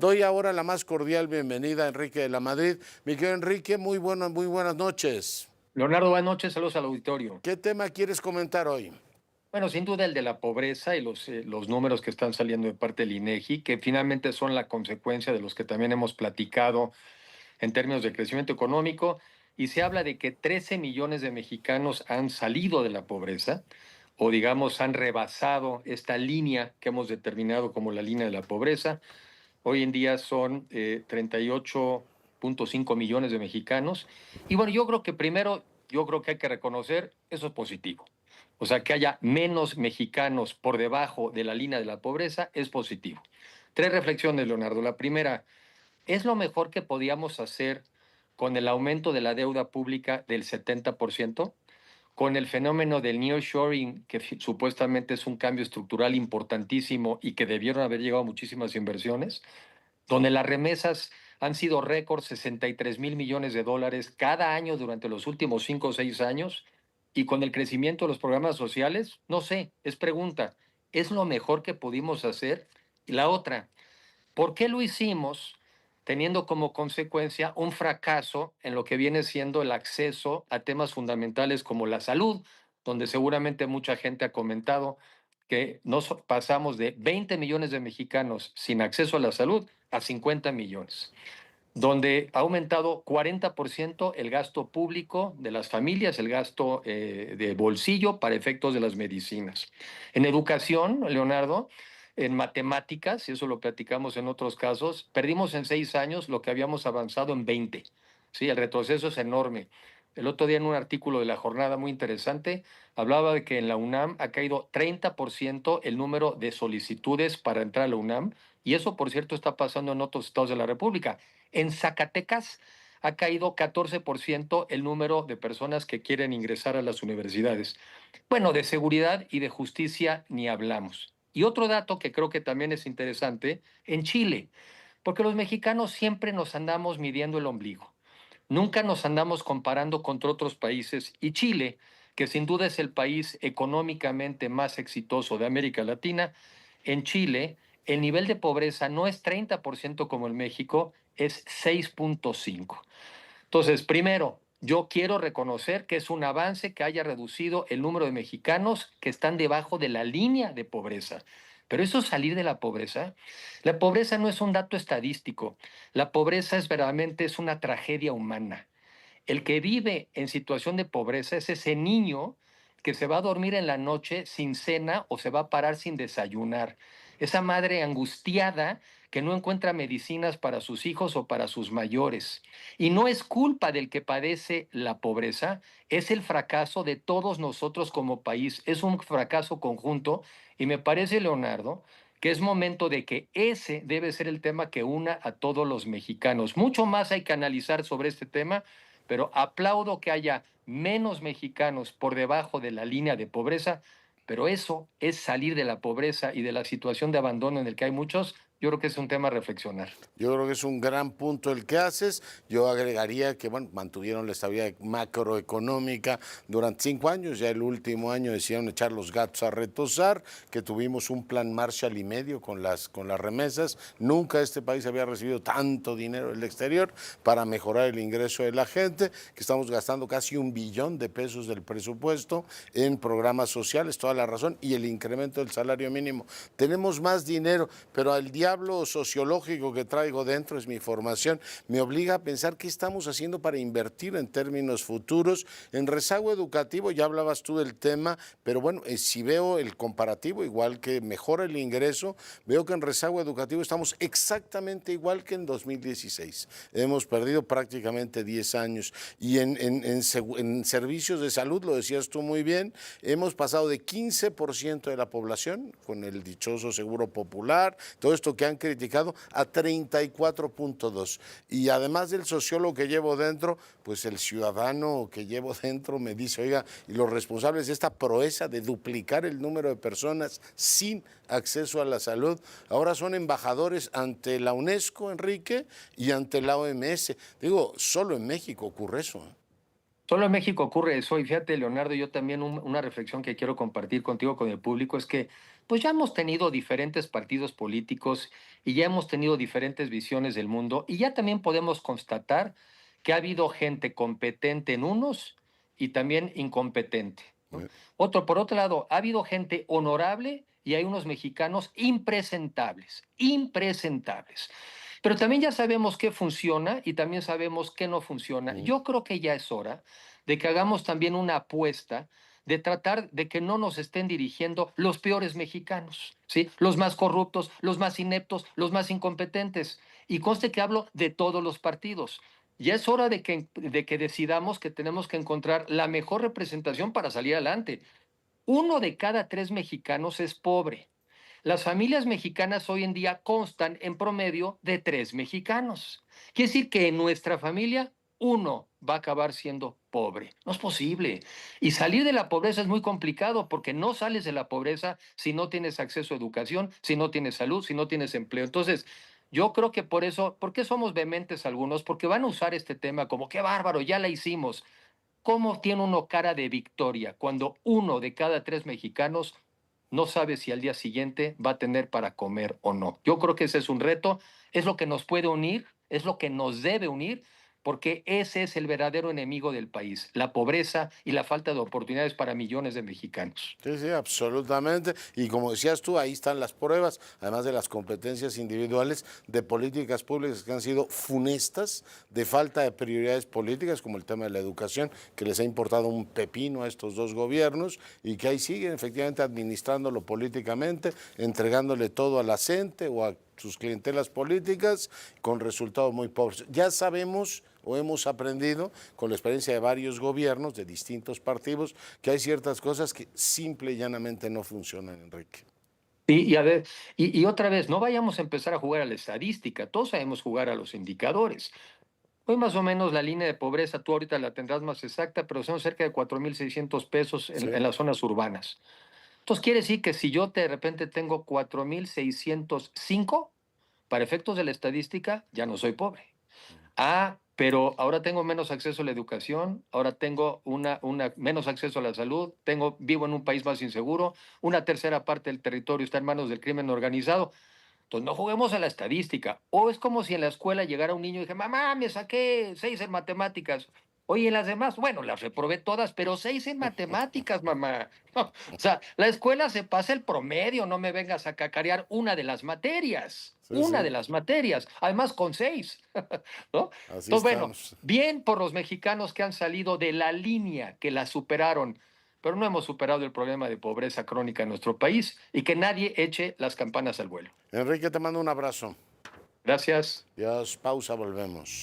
Doy ahora la más cordial bienvenida a Enrique de la Madrid. Mi querido Enrique, muy buenas noches. Leonardo, buenas noches, saludos al auditorio. ¿Qué tema quieres comentar hoy? Bueno, sin duda el de la pobreza y los números que están saliendo de parte del INEGI, que finalmente son la consecuencia de los que también hemos platicado en términos de crecimiento económico, y se habla de que 13 millones de mexicanos han salido de la pobreza, o digamos han rebasado esta línea que hemos determinado como la línea de la pobreza. Hoy en día son 38.5 millones de mexicanos. Y bueno, yo creo que hay que reconocer eso es positivo. O sea, que haya menos mexicanos por debajo de la línea de la pobreza es positivo. Tres reflexiones, Leonardo. La primera, ¿es lo mejor que podíamos hacer con el aumento de la deuda pública del 70%? Con el fenómeno del nearshoring, que supuestamente es un cambio estructural importantísimo y que debieron haber llegado muchísimas inversiones, donde las remesas han sido récord, 63.000 millones de dólares cada año durante los últimos 5 o 6 años, y con el crecimiento de los programas sociales, no sé, es pregunta, ¿es lo mejor que pudimos hacer? Y la otra, ¿por qué lo hicimos teniendo como consecuencia un fracaso en lo que viene siendo el acceso a temas fundamentales como la salud, donde seguramente mucha gente ha comentado que pasamos de 20 millones de mexicanos sin acceso a la salud a 50 millones, donde ha aumentado 40% el gasto público de las familias, el gasto de bolsillo para efectos de las medicinas? En educación, Leonardo, en matemáticas, y eso lo platicamos en otros casos, perdimos en 6 años lo que habíamos avanzado en 20. Sí, el retroceso es enorme. El otro día en un artículo de La Jornada muy interesante hablaba de que en la UNAM ha caído 30% el número de solicitudes para entrar a la UNAM, y eso, por cierto, está pasando en otros estados de la República. En Zacatecas ha caído 14% el número de personas que quieren ingresar a las universidades. Bueno, de seguridad y de justicia ni hablamos. Y otro dato que creo que también es interesante, en Chile, porque los mexicanos siempre nos andamos midiendo el ombligo. Nunca nos andamos comparando contra otros países, y Chile, que sin duda es el país económicamente más exitoso de América Latina, en Chile el nivel de pobreza no es 30% como en México, es 6.5. Entonces, primero, yo quiero reconocer que es un avance que haya reducido el número de mexicanos que están debajo de la línea de pobreza. Pero eso es salir de la pobreza no es un dato estadístico. La pobreza es una tragedia humana. El que vive en situación de pobreza es ese niño que se va a dormir en la noche sin cena o se va a parar sin desayunar. Esa madre angustiada que no encuentra medicinas para sus hijos o para sus mayores. Y no es culpa del que padece la pobreza, es el fracaso de todos nosotros como país. Es un fracaso conjunto, y me parece, Leonardo, que es momento de que ese debe ser el tema que una a todos los mexicanos. Mucho más hay que analizar sobre este tema, pero aplaudo que haya menos mexicanos por debajo de la línea de pobreza, pero eso es salir de la pobreza y de la situación de abandono en el que hay muchos. Yo creo que es un tema a reflexionar. Yo creo que es un gran punto el que haces. Yo agregaría que, bueno, mantuvieron la estabilidad macroeconómica durante 5 años. Ya el último año decidieron echar los gatos a retosar, que tuvimos un plan Marshall y medio con las remesas. Nunca este país había recibido tanto dinero del exterior para mejorar el ingreso de la gente, que estamos gastando casi 1 billón de pesos del presupuesto en programas sociales, toda la razón, y el incremento del salario mínimo. Tenemos más dinero, pero al diablo sociológico que traigo dentro, es mi formación, me obliga a pensar qué estamos haciendo para invertir en términos futuros. En rezago educativo, ya hablabas tú del tema, pero bueno, si veo el comparativo, igual que mejora el ingreso, veo que en rezago educativo estamos exactamente igual que en 2016. Hemos perdido prácticamente 10 años. Y en servicios de salud, lo decías tú muy bien, hemos pasado de 15% de la población, con el dichoso Seguro Popular, todo esto que han criticado, a 34.2. Y además del sociólogo que llevo dentro, pues el ciudadano que llevo dentro me dice, oiga, y los responsables de esta proeza de duplicar el número de personas sin acceso a la salud, ahora son embajadores ante la UNESCO, Enrique, y ante la OMS. Digo, solo en México ocurre eso, ¿eh? Solo en México ocurre eso y fíjate, Leonardo, yo también una reflexión que quiero compartir contigo, con el público, es que pues ya hemos tenido diferentes partidos políticos y ya hemos tenido diferentes visiones del mundo y ya también podemos constatar que ha habido gente competente en unos y también incompetente, ¿no? Por otro lado, ha habido gente honorable y hay unos mexicanos impresentables, impresentables. Pero también ya sabemos qué funciona y también sabemos qué no funciona. Mm. Yo creo que ya es hora de que hagamos también una apuesta de tratar de que no nos estén dirigiendo los peores mexicanos, ¿sí? Los más corruptos, los más ineptos, los más incompetentes. Y conste que hablo de todos los partidos. Ya es hora de que decidamos que tenemos que encontrar la mejor representación para salir adelante. 1 de cada 3 mexicanos es pobre. Las familias mexicanas hoy en día constan en promedio de 3 mexicanos. Quiere decir que en nuestra familia uno va a acabar siendo pobre. No es posible. Y salir de la pobreza es muy complicado porque no sales de la pobreza si no tienes acceso a educación, si no tienes salud, si no tienes empleo. Entonces, yo creo que por eso, ¿por qué somos vehementes algunos? Porque van a usar este tema como, qué bárbaro, ya la hicimos. ¿Cómo tiene uno cara de victoria cuando 1 de cada 3 mexicanos no sabe si al día siguiente va a tener para comer o no? Yo creo que ese es un reto, es lo que nos puede unir, es lo que nos debe unir, porque ese es el verdadero enemigo del país, la pobreza y la falta de oportunidades para millones de mexicanos. Sí, sí, absolutamente. Y como decías tú, ahí están las pruebas, además de las competencias individuales, de políticas públicas que han sido funestas, de falta de prioridades políticas, como el tema de la educación, que les ha importado un pepino a estos dos gobiernos y que ahí siguen efectivamente administrándolo políticamente, entregándole todo a la gente o a sus clientelas políticas con resultados muy pobres. Ya sabemos o hemos aprendido con la experiencia de varios gobiernos de distintos partidos que hay ciertas cosas que simple y llanamente no funcionan, Enrique. Y a ver, y otra vez, no vayamos a empezar a jugar a la estadística, todos sabemos jugar a los indicadores. Hoy más o menos la línea de pobreza, tú ahorita la tendrás más exacta, pero son cerca de 4,600 pesos en Sí, las zonas urbanas. Entonces quiere decir que si yo de repente tengo 4,605, para efectos de la estadística, ya no soy pobre. Ah, pero ahora tengo menos acceso a la educación, ahora tengo menos acceso a la salud, vivo en un país más inseguro, 1/3 parte del territorio está en manos del crimen organizado. Entonces, no juguemos a la estadística. O es como si en la escuela llegara un niño y dije, mamá, me saqué 6 en matemáticas. Oye, ¿y las demás? Bueno, las reprobé todas, pero 6 en matemáticas, mamá. O sea, la escuela se pasa el promedio, no me vengas a cacarear una de las materias. sí, Una de sí, las materias, además con 6. ¿No? así Entonces, bueno, estamos. bien por los mexicanos que han salido de la línea, que la superaron, pero no hemos superado el problema de pobreza crónica en nuestro país y que nadie eche las campanas al vuelo. Enrique, te mando un abrazo. Gracias. Dios, pausa, volvemos.